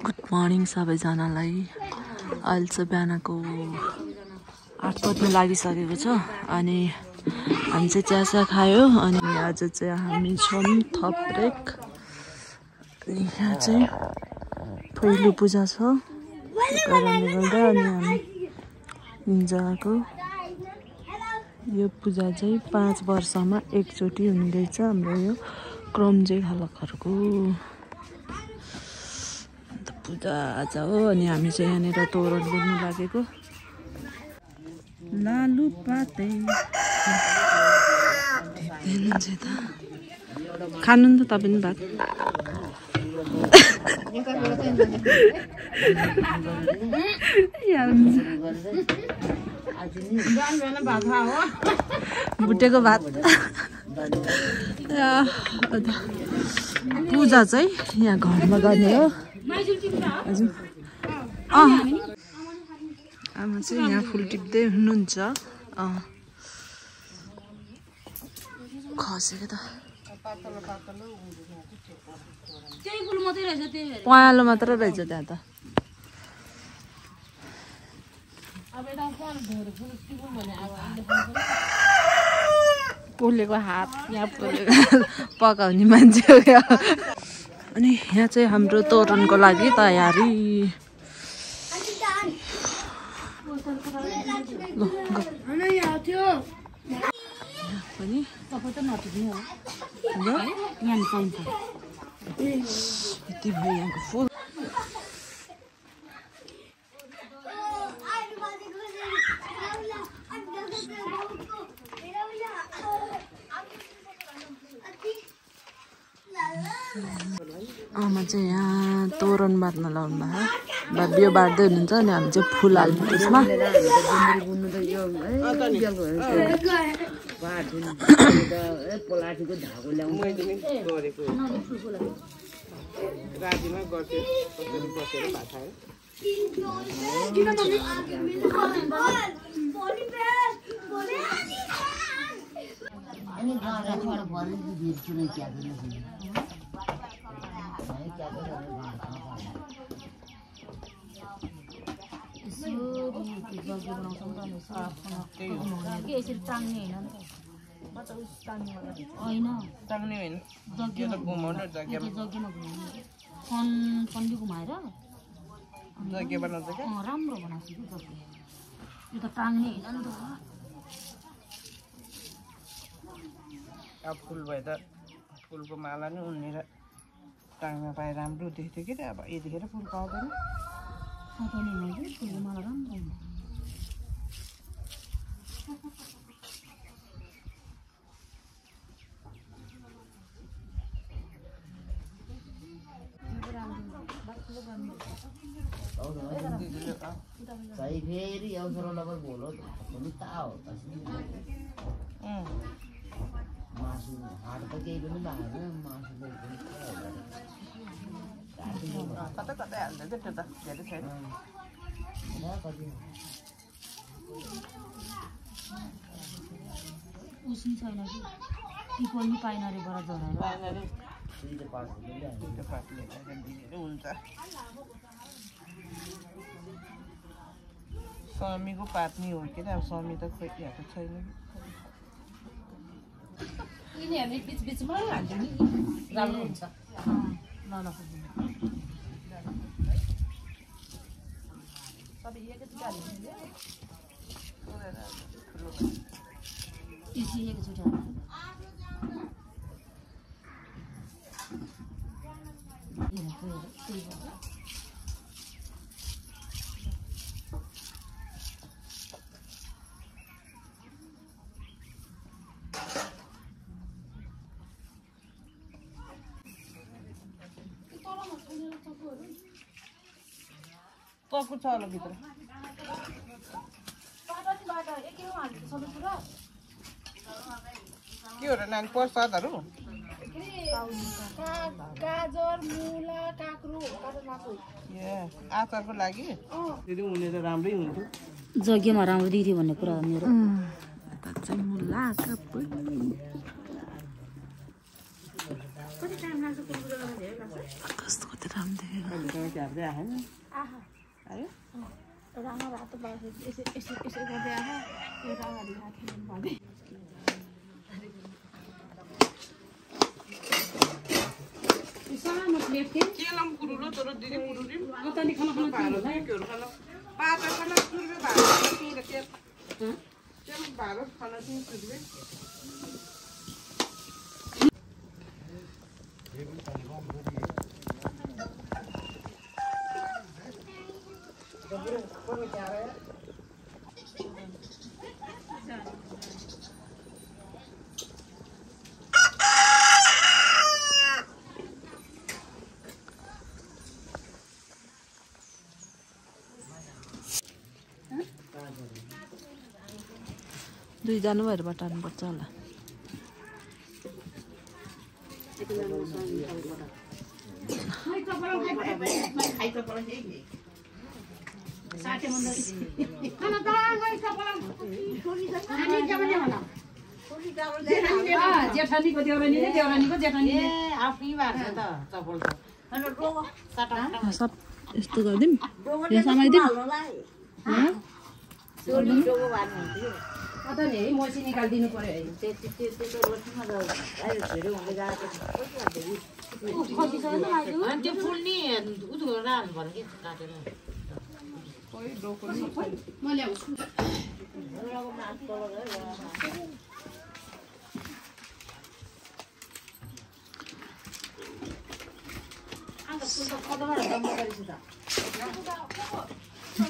Good morning सबैजनालाई। अहिले चाहिँ बिहानको 8 बज्न लागिसकेको छ अनि हामी चाहिँ चिया खायो अनि आज चाहिँ हामी छौँ थप्रेक। अनि यहाँ चाहिँ पहिलो पूजा छ त्यो कारणले गर्दा अनि हामी हिजोको यो पूजा चाहिँ 5 वर्षमा एकचोटि हुँदैछ हाम्रो यो क्रमजे खलकहरूको पूजा आज हो। अनि हामी चाहिँ यहाँनिर तोरण बुन्नु लागेको। लालु पाते खानु नि त तपाईँ भात। भुटेको भात। पूजा चाहिँ यहाँ घरमा गर्ने हो। हजुर आमा चाहिँ यहाँ फुल टिप्दै हुनुहुन्छ। खसेको त पहेँलो मात्र रहेछ त्यहाँ त। पोलेको हात यहाँ पोलेको पकाउने मान्छे हो क्या। अनि यहाँ चाहिँ हाम्रो तोरणको लागि तयारी। पनि यति भयो यहाँको फुल। आमा चाहिँ यहाँ तोरण बाँध्न लाउनु भयो। बियो बाँड्दै हुनुहुन्छ अनि हामी चाहिँ फुल हाल्नु त्यसमा। अब फुल भए त फुलको माला नै उन्नेर टाङ्न पाए राम्रो देख्थ्यो कि अब यतिखेर फुल पाउँदैन। फुलको माला राम्रो Sai फेरि अवसर नभए बोलो पनि ताओ मासु हाट त केही पनि भएन। मासु कतै कतै हाल्दै त्यो त धेरै छैन। उसिन छैन कि पिपल नि पाइन रे बडा झराएर हुन्छ। समीको पात्नी हो कि अब समी त खोइ यहाँको छैन। यिनीहरूले बिच बिचमा हाल्छ नि राम्रो हुन्छ। सबै एकैचोटि हाल्नु एकैचोटि तको छ होला भित्र। के हो र नानी प्रसादहरू? गाजर मुला काँक्रो ए आचारको लागि यदि उनेर राम्रै हुन्थ्यो। जग्गामा राम्रो दिदी भन्ने कुरा हो मेरो। मुला कस्तो कति राम्रो देखेको झ्याप्दै आएन आयो रामा रातो बाँस यसो यसो यसो गर्दै आयो यो रामाले हातले भन्दै सानो प्लेट के केलम कुरुलो तर दिदी कुरुरी अतनी खाना खाना भालो केहरू खाना पाता खाना सुर्बे भालो किन के केम भालो खाना चाहिँ सुर्बे दुईजना भएर बटाल्नुपर्छ होला जेठानीको देउरानीको जेठानी सब यस्तो गरिदिउँ यो समाइदिउँ अतनी है मोसी निकालिदिनु पर्यो त्यो फुल नि उयो गरेर हाल्नु पर्यो कि काटेर म ल्याउँछु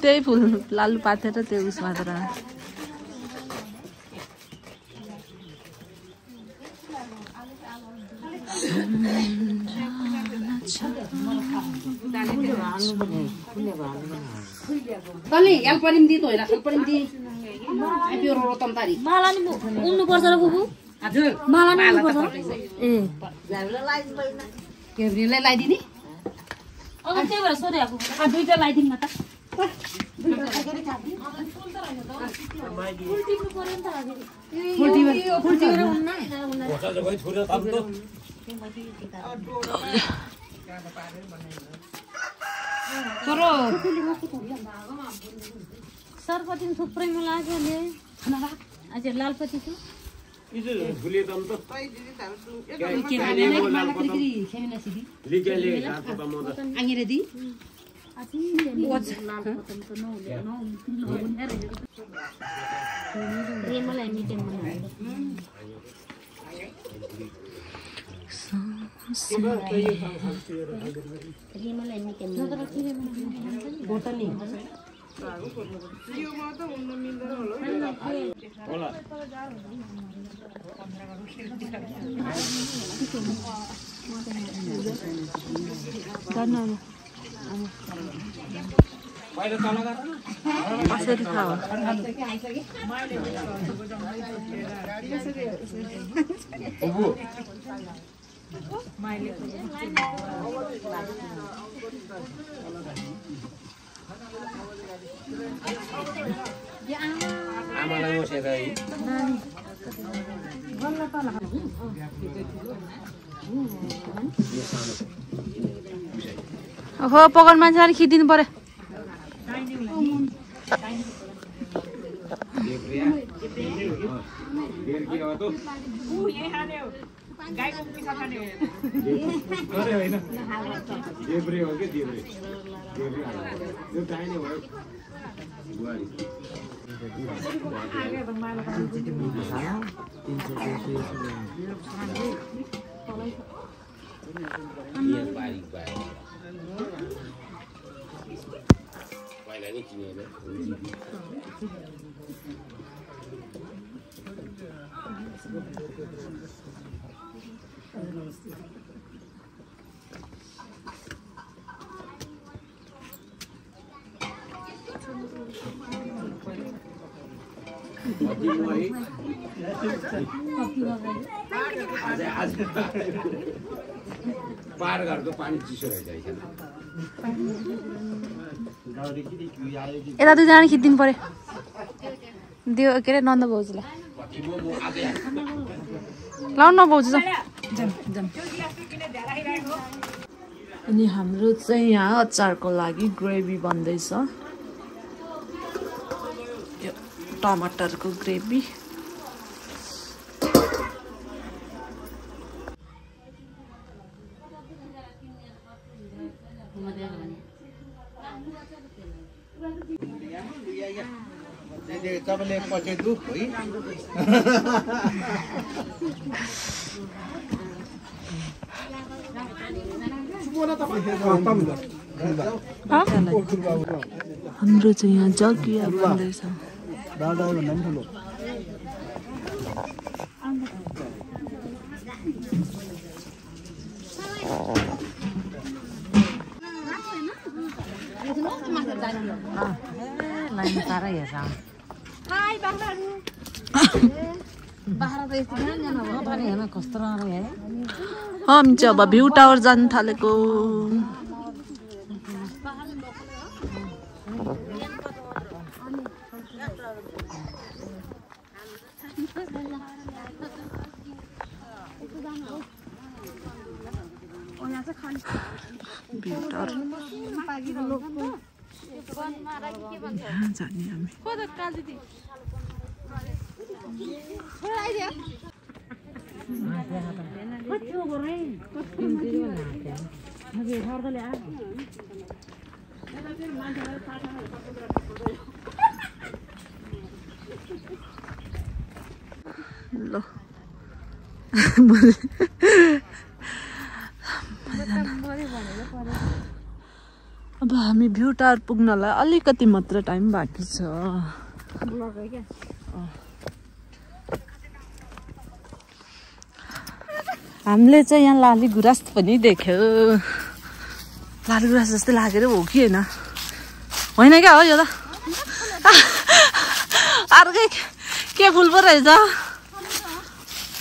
त्यही फुल लालु पातेर त्यो उसमा तर तले याल परिम दि तोइरा खल परिम दि आइयो रो तम तारी माला नि उन्नु पर्छ र बुबु हजुर माला नि उन्नु पर्छ ए केब्रीलाई लाइदिनी अब त्यही भएर सोधेको आ दुईटा लाइदिन न त फुल टिप्नु पर्यो नि त फुल टिपेर उन्न तरो सरपति थुप्रै मलाई लाग्यो अझ लालपति छु आङेरे दि रेमलाई मिटेन रेमलाई मिटेन बोतनी योमा त हुन्न मिल्दैन होला कसरी खाऊ आमालाई बसेर है हो पकड मान्छे अलिक खिदिनु पर्यो गाईको पिसा खाने हो अरे हैन देब्रे हो के देब्रे देब्रे यो चाहिने भयो बुहारी पहिला नि किनेर पार घरको पानी चिसो रहेछ यता दुईजना खिचिदिनु पर्यो दियो के अरे नन्द भाउजूलाई लाउनु न भाउजू अनि हाम्रो चाहिँ यहाँ अचारको लागि ग्रेभी बन्दैछ यो टमाटरको ग्रेभी तपाईँले पछि दुख है हाम्रो चाहिँ यहाँ जगिया बन्दैछ लाइन साह्रै हेर्छ बाख्रा त यस्तो पनि हेर्न कस्तो राम्रो है हामी चाहिँ अब भ्यू टावर जानु थालेको भ्यू टावर यहाँ जाने हामी ल अब हामी भ्यू टावर पुग्नलाई अलिकति मात्र टाइम बाँकी छ हामीले चाहिँ यहाँ लाली गुराँस पनि देख्यो लाली गुराँस जस्तै लागेर हो कि होइन क्या हो यो त अर्कै के फुल पो रहेछ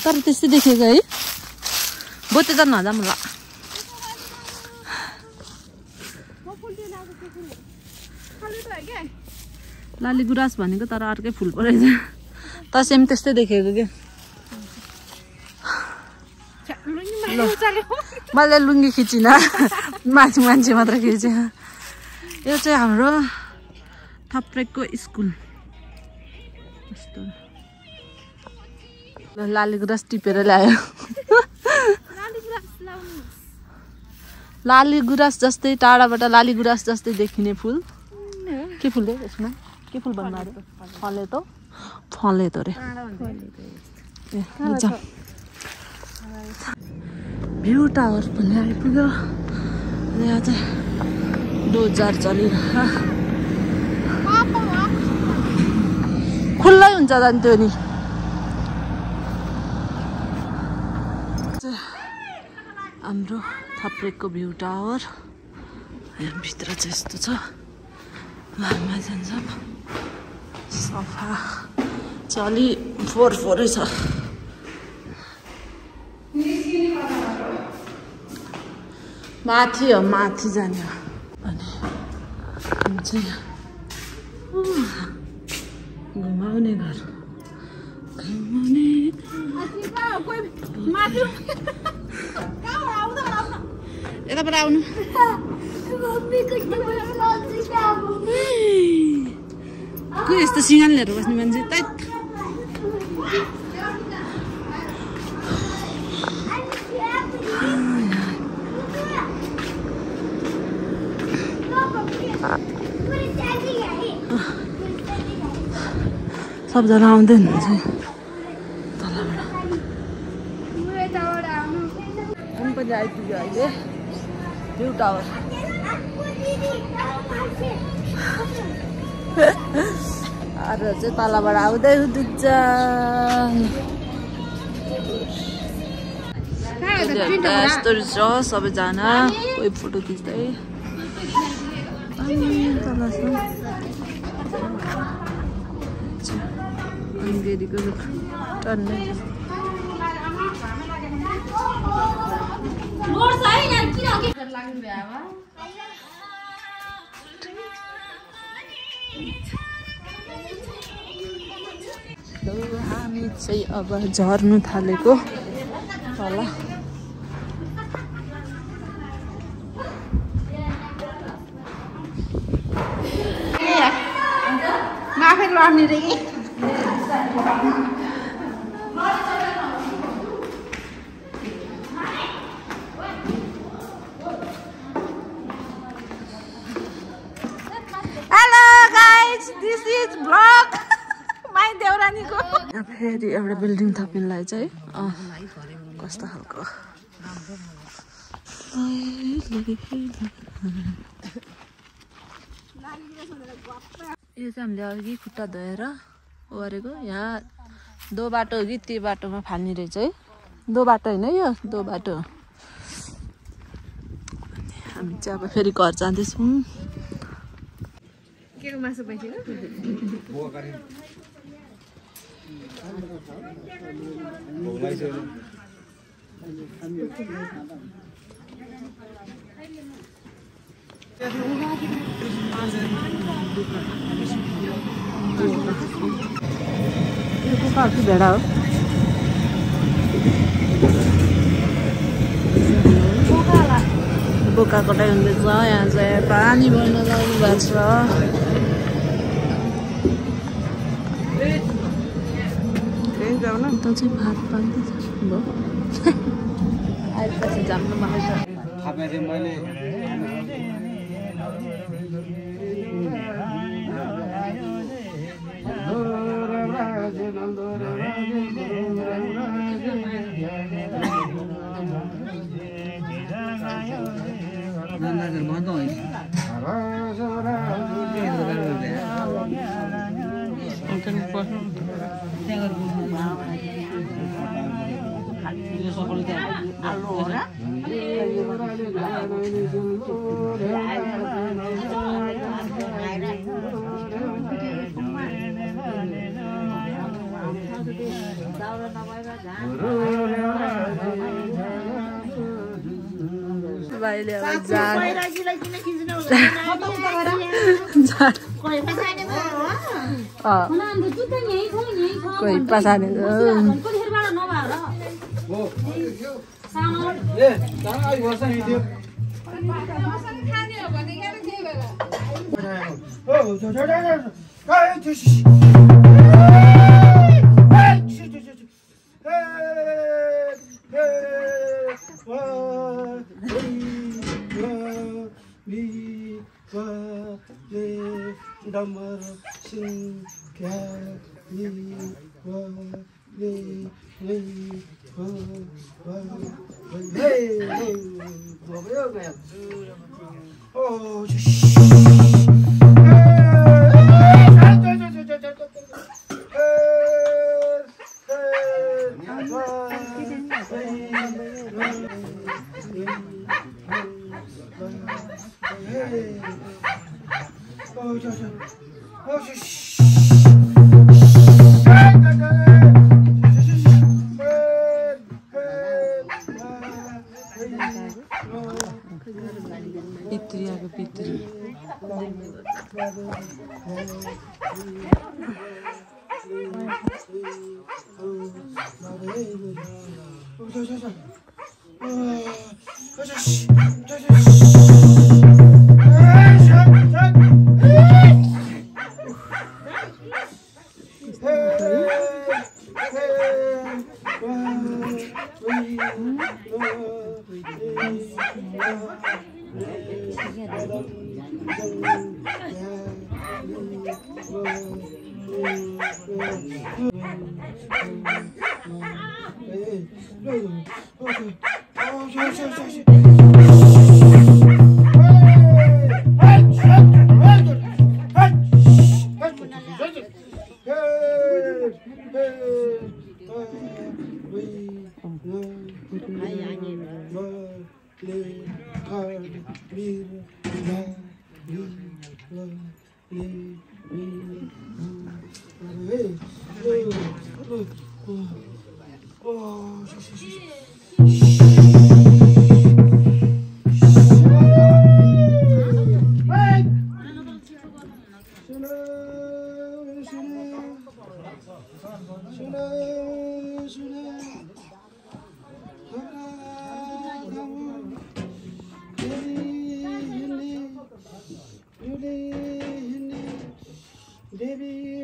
तर त्यस्तै देखेको है बोते त नजाऊँ ल लाली गुराँस भनेको तर अर्कै फुल पो रहेछ त सेम त्यस्तै देखेको क्या मैले लुङ्गी खिचिन माथि मान्छे मात्र खिचे यो चाहिँ हाम्रो थप्रेकको स्कुल लाली गुराँस टिपेर ल्यायो लाली गुराँस जस्तै टाढाबाट लाली गुराँस जस्तै देखिने फुल के फुल हो यसमा के फुल भन्नु अरे फलेतो रे भ्यू टावर पनि आइपुग्यो यहाँ चाहिँ डोजार चलिरहेको खुल्लै हुन्छ जान्थ्यो नि हाम्रो थप्रेकको भ्यू टावर भित्र चाहिँ यस्तो छ घरमा जान्छ सफा चलि फोहोरै छ माथि हो माथि जाने अनि चाहिँ घुमाउने घर यताबाट आउनु को यस्तो सिँगान लिएर बस्ने मान्छे त सबजना आउँदै हुनुहुन्छ तलबाट पनि आइपुग्यो अहिले भ्यू टावर अरू चाहिँ तलबाट आउँदै हुनुहुन्छ यस्तो रहेछ सबैजना कोही फोटो खिच्दै अङ्गेरीको रुख टन्नै हामी चाहिँ अब झर्नु थालेको तल लड्ने रे hello guys this is blog my देउरानीको फेरि एउटा बिल्डिङ थपिनलाई चाहिँ कस्तो खालको यो चाहिँ हामीले अघि खुट्टा धोएर गरेको यहाँ दो बाटो हो कि त्यो बाटोमा फाल्ने रहेछ है दो बाटो होइन यो दो बाटो हामी चाहिँ अब फेरि घर जाँदैछौँ के को मासु पाइছিল काफी भेड़ा हो बोका कटाइ हुँदैछ यहाँ चाहिँ पानी भर्न जानु भएको छ त चाहिँ भात पाक्दैछ आएपछि जाम्नु मलाई भाइले अब कोही पछाडि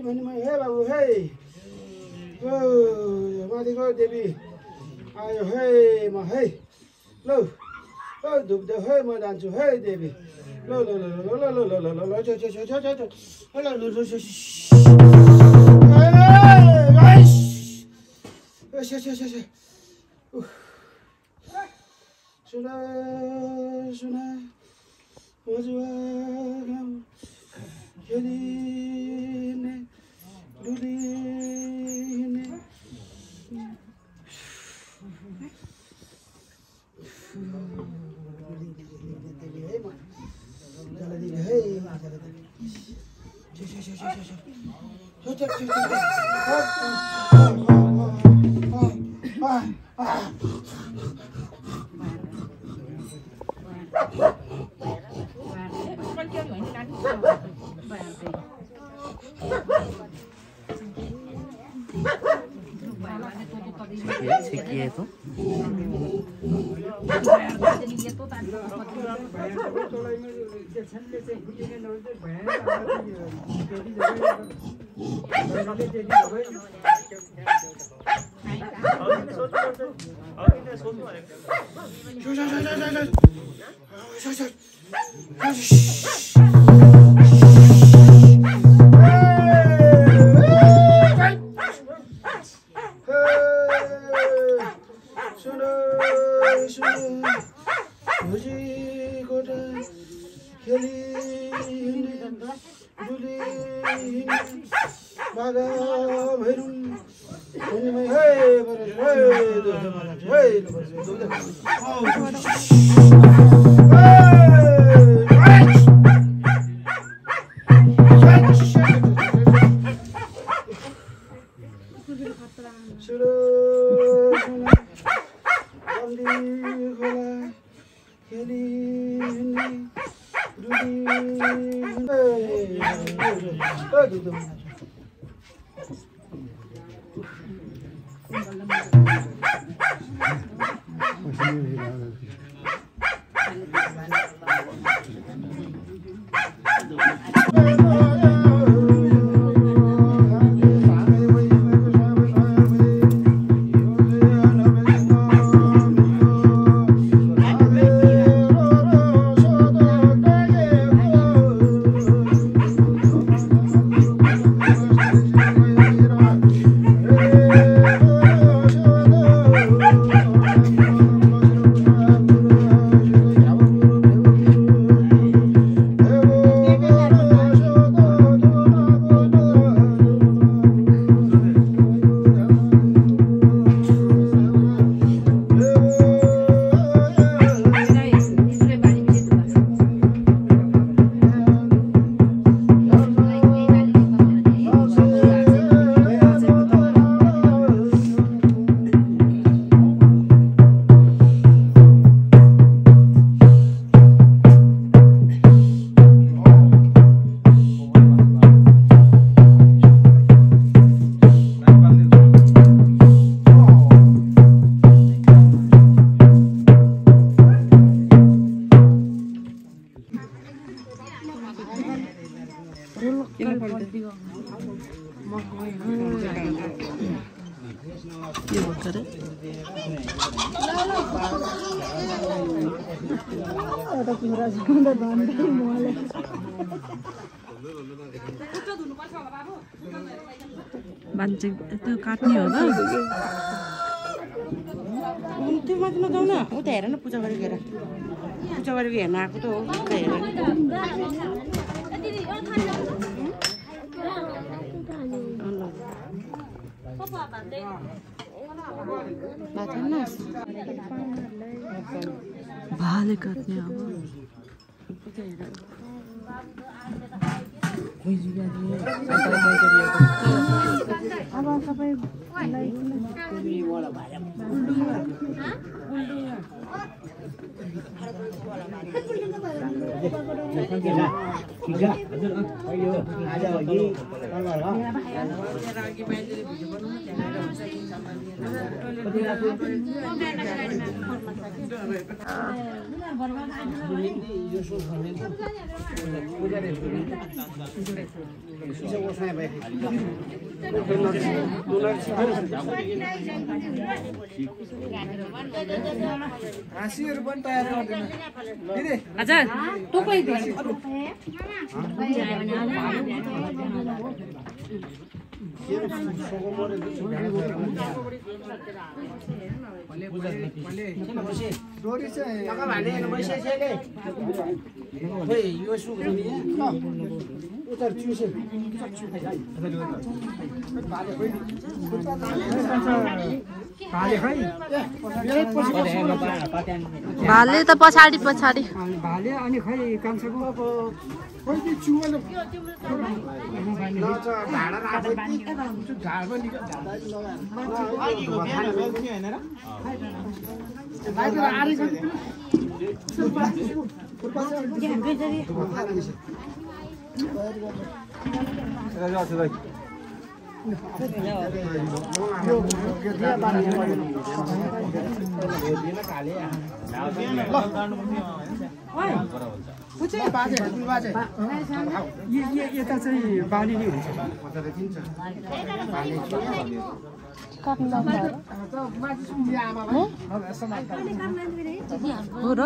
हे बाबु हे ओ माथिको देवी आयो हे म है ल ओ धुप्दै है म जान्छु है देवी ल ल ल ल ल ल ल ल ल छ छ छ छ छ ल ल ल छ सुना सुना मजुआ गाउँ खेलिने डुलिने मान्छे त्यो काट्ने हो ल त्यो माथि नजाऊ न उता हेर न पूजा गरेको हेर्न आएको त हो उता हेर भाले काट्ने अब हाँसीहरू पनि तयार गर्दैन दिदी हजुर टोकै दिनु डोरी चाहिँ यो सुक्नु नि उतार चुसे भाले त पछाडि पछाडि भाले अनि खै कान्छाको अब खोइ त्यो चुवाले भाडा राख्दै ढाड पनि यता चाहिँ बाली नै हुन्छ हो र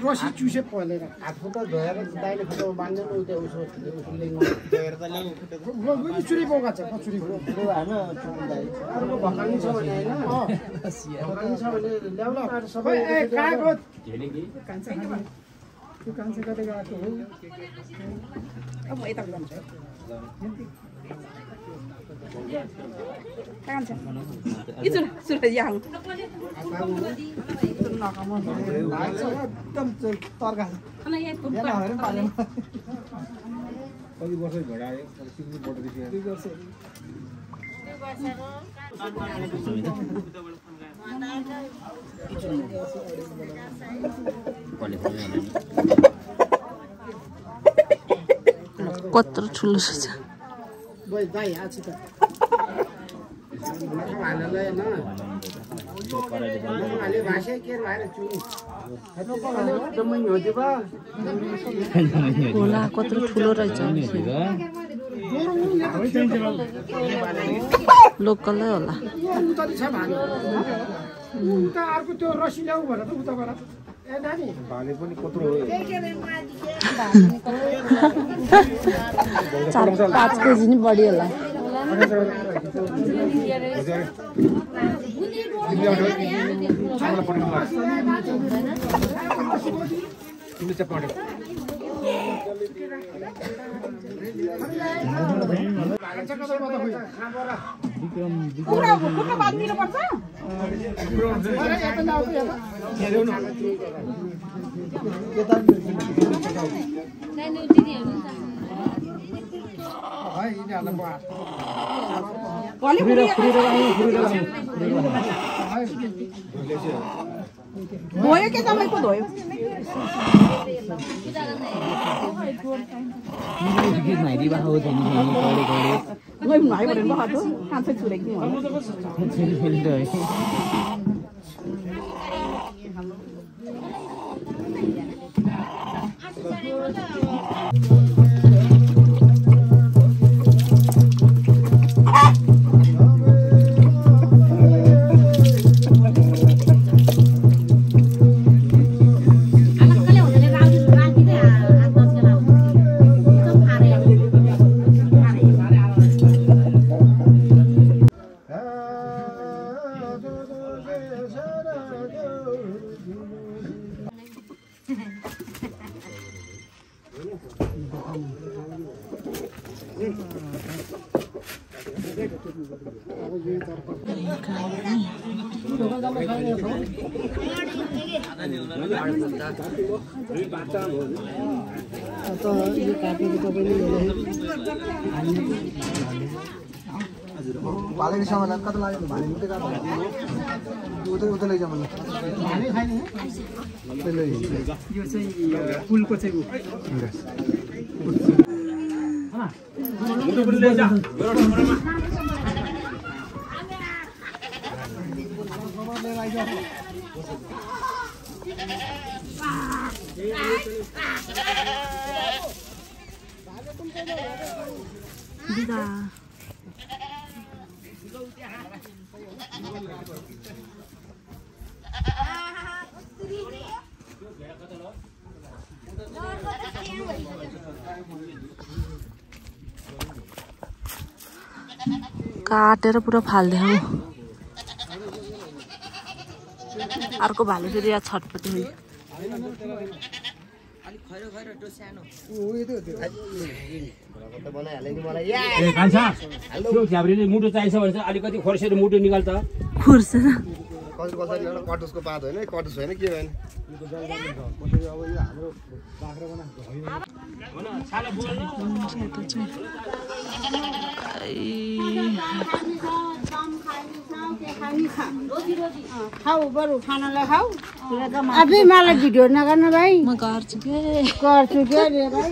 रसी चुसे पलेर हात खुट्टा धोएर दाइले खुट्टामा बाँध्दैन उता उसो चुरी बोका छ चुरी अर्को भकानी छ भने होइन छ भने ल्याउला सबै कहाँको त्यो कान्छे कतै गएको हो अब यता जान्छ कान्छ इजुन सुर यहाँ एकदम तर्का कति वर्ष घडायो सिक्नु पर्दैन कत्रो ठुलो छ दाइ आज त हालेलाई न हाले भाषा के भएर चुनी खोला कत्रो ठुलो रहेछ लोकलै होला उता छ भाले उता अर्को त्यो रसी ल्याउ भनेर त उताबाट ए नानी भाले पनि कत्रो हो 4-5 केजी नि बढी होला धोयो के तपाईँको धोयो भालेको सामान कता लाग्यो भाले मुटे काट्नु उतै लैजा मलाई भाले खाइने यो चाहिँ पुलको चाहिँ मुटु पुल लैजा बिदा काटेर पुरा फाल्दै हो अर्को भाले फेरि यहाँ छटपटी हुई मुटु चाहिन्छ भने चाहिँ अलिकति खोर्सेर मुटु निकाल्छ खुर्सेर कटुसको पात होइन कटुस होइन के होइन खाऊ बरु खानालाई खाऊ अझै मलाई भिडियो नगर्नु भाइ म गर्छु के गर्छु के रे भाइ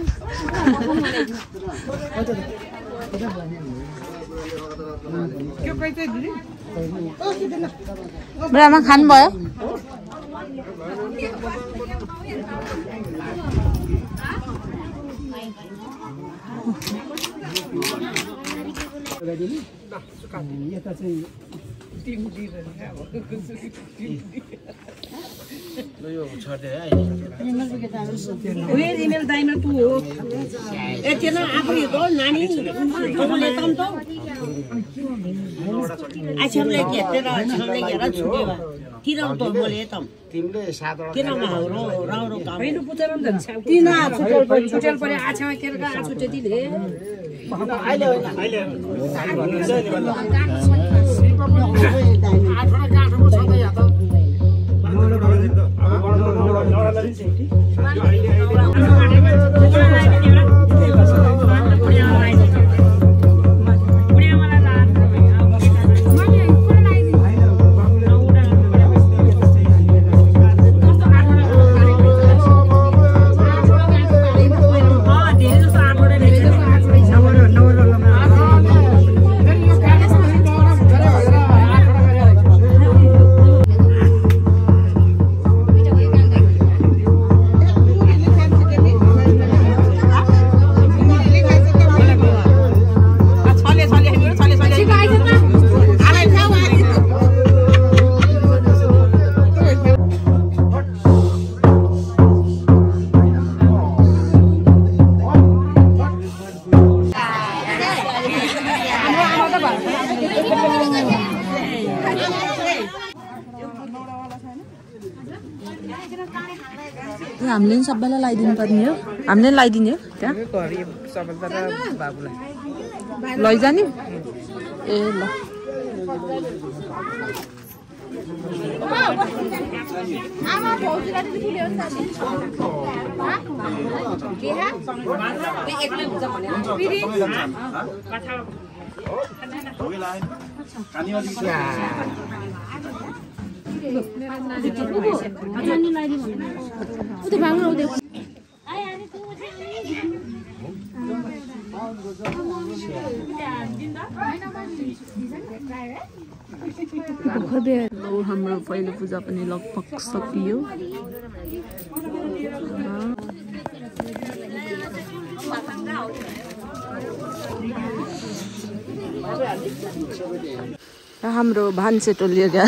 बुढामा खानुभयो यता चाहिँ यो छर्दे है इमेल दाइमा तू हो ए तेना आफै हो नानी कोले तम त आछमले के तेरा छमले गेरा छुटे बा किन त बोले तम तिमीले सातवटा किन नहाउरो राउरो काम हैन पुतरम धन्छ तिना छुटेल परे आछमा केरका छुटे दिले अहिले होइन अहिले आठवटा गाँठोको छ त या त हामीले नि सबैलाई लगाइदिनु पर्ने हो हामीले लगाइदिने हो त्यहाँ लैजाने ए ल हाम्रो पहिलो पूजा पनि लगभग सकियो हाम्रो भान्से टोलियो क्या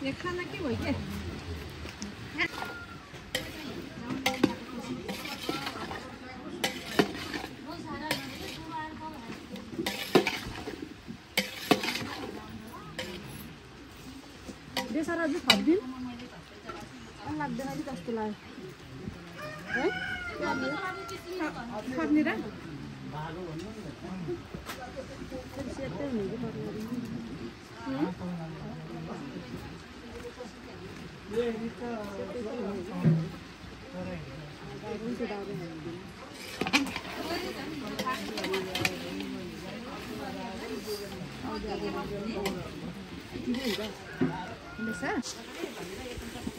ये खाना के भयो के बेसारा चाहिँ थप्दिन लाग्दैन कि जस्तो लाग्यो है थप्ने र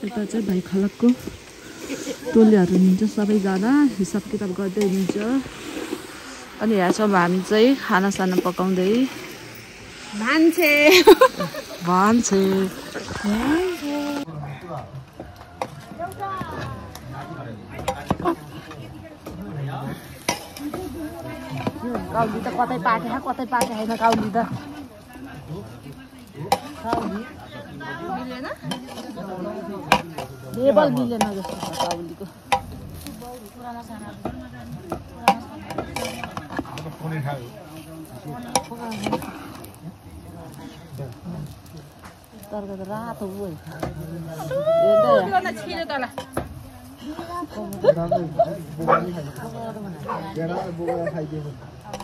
यता चाहिँ भाइ खलकको टोलीहरू हुन्छ सबैजना हिसाब किताब गर्दै हुनुहुन्छ अनि यहाँ छौँ हामी चाहिँ खानासाना पकाउँदै भान्से काउली त कतै पाके छैन काउली त लेबल मिलेन जस्तो छ काउलीको तर्क त रातो भयो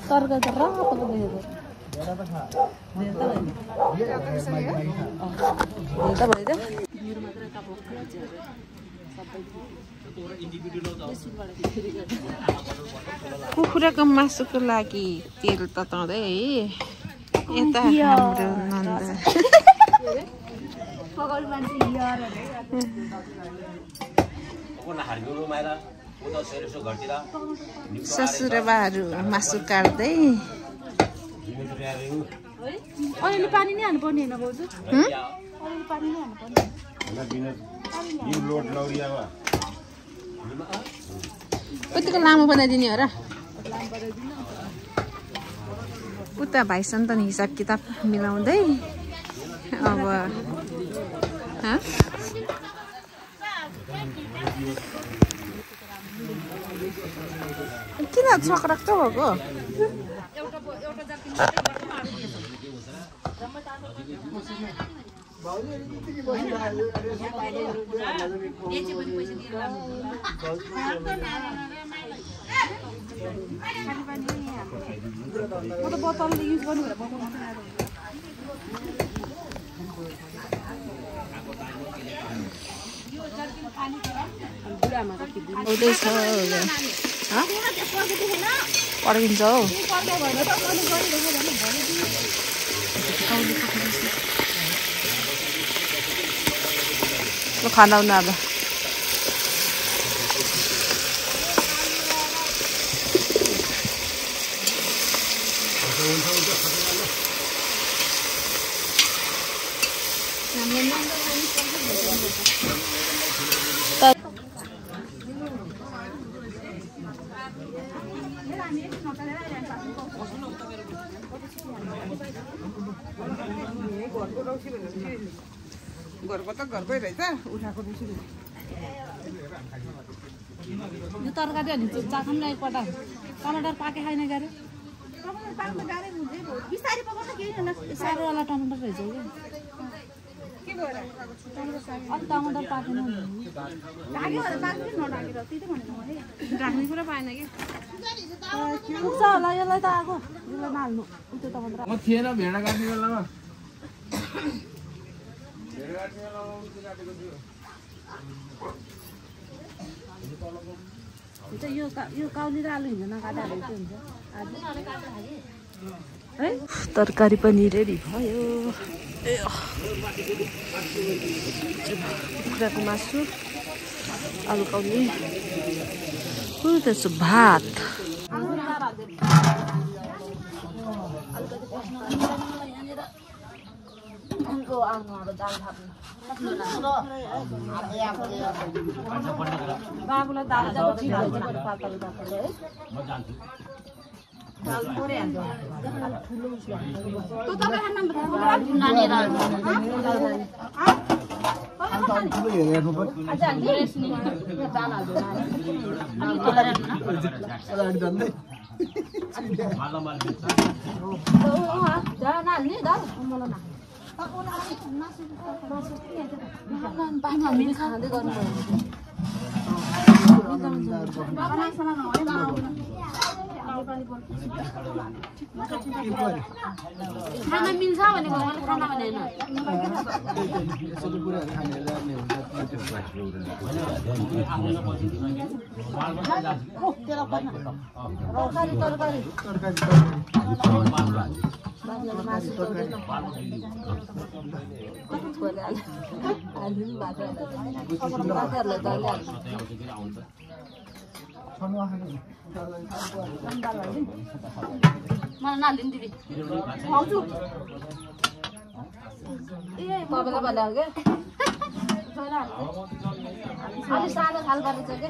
तर्क त रातो भयो कुखुराको मासुको लागि तेल तताउँदै है यता हाम्रो नन्द ससुराबाहरू मासु काट्दै अलिअलि पानी नै हाल्नुपर्ने होइन भाउजू अलिअलि पानी नै हाल्नुपर्ने कतिको लामो बनाइदिने हो र उता भाइसँग त हिसाब किताब मिलाउँदै अब किन छक्रक्क भएको म त बोतलले युज गर्नु भनेर बोतल पड्किन्छ हौ खाना उना अब घरको त घरकै रहेछ उठाएको यो तरकारी अनि चाखनलाई एकपल्ट टमाटर पाके खाएन गाह्रो साह्रोवाला टमाटर रहेछ कि अलिक टमाटर पाकेन राख्ने कुरा पाएन कि पुग्छ होला यसलाई त आएको यसलाई नहाल्नु त्यो टमाटर म थिएन भेडा काट्ने बेलामा यो काउली र आलु हिँड्न नकाट्दा हुन्छ आज तरकारी पनि रेडी भयो। कुखुराको मासु, आलु कौली, त्यसो भात। खाना मिल्छ भनेको खाना भनेन मलाई नालिन् दिदी आउँछु ए तपाईँलाई भन्दा के अलि सानो थाल गरेछ के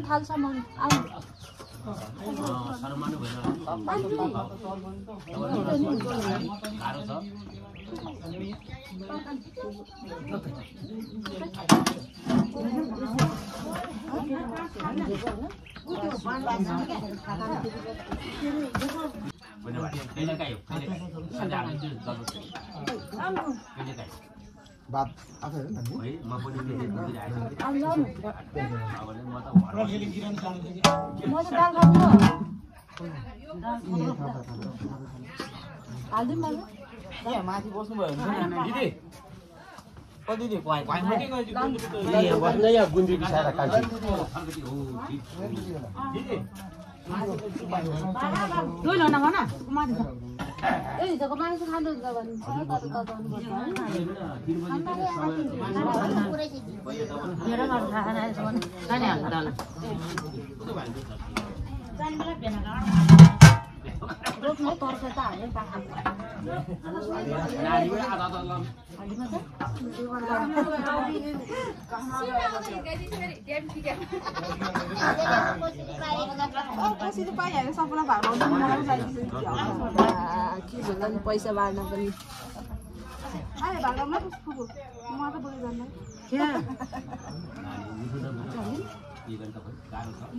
थालसम्म बात आफै हो नि माथि बस्नुभयो दिदी दिदी बस्न या गुन्द्री बिसाएर कान्छी हिजोको मासु खानुहुन्छ भने पैसा बाँड्न पनि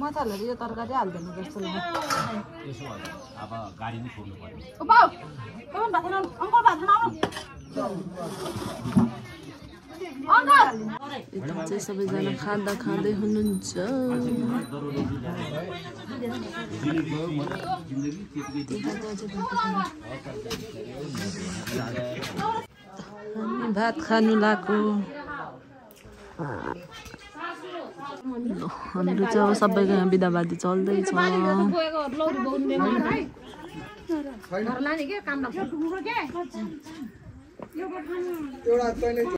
मसालाहरू यो तरकारी हाल्दैन जस्तो लाग्छ अब गाडी नै छोड्नु पर्यो यता चाहिँ सबैजना खाँदा खाँदै हुनुहुन्छ हामी भात खानु लाग्यो हाम्रो चाहिँ अब सबैको यहाँ बिदाबादी चल्दैछ एउटा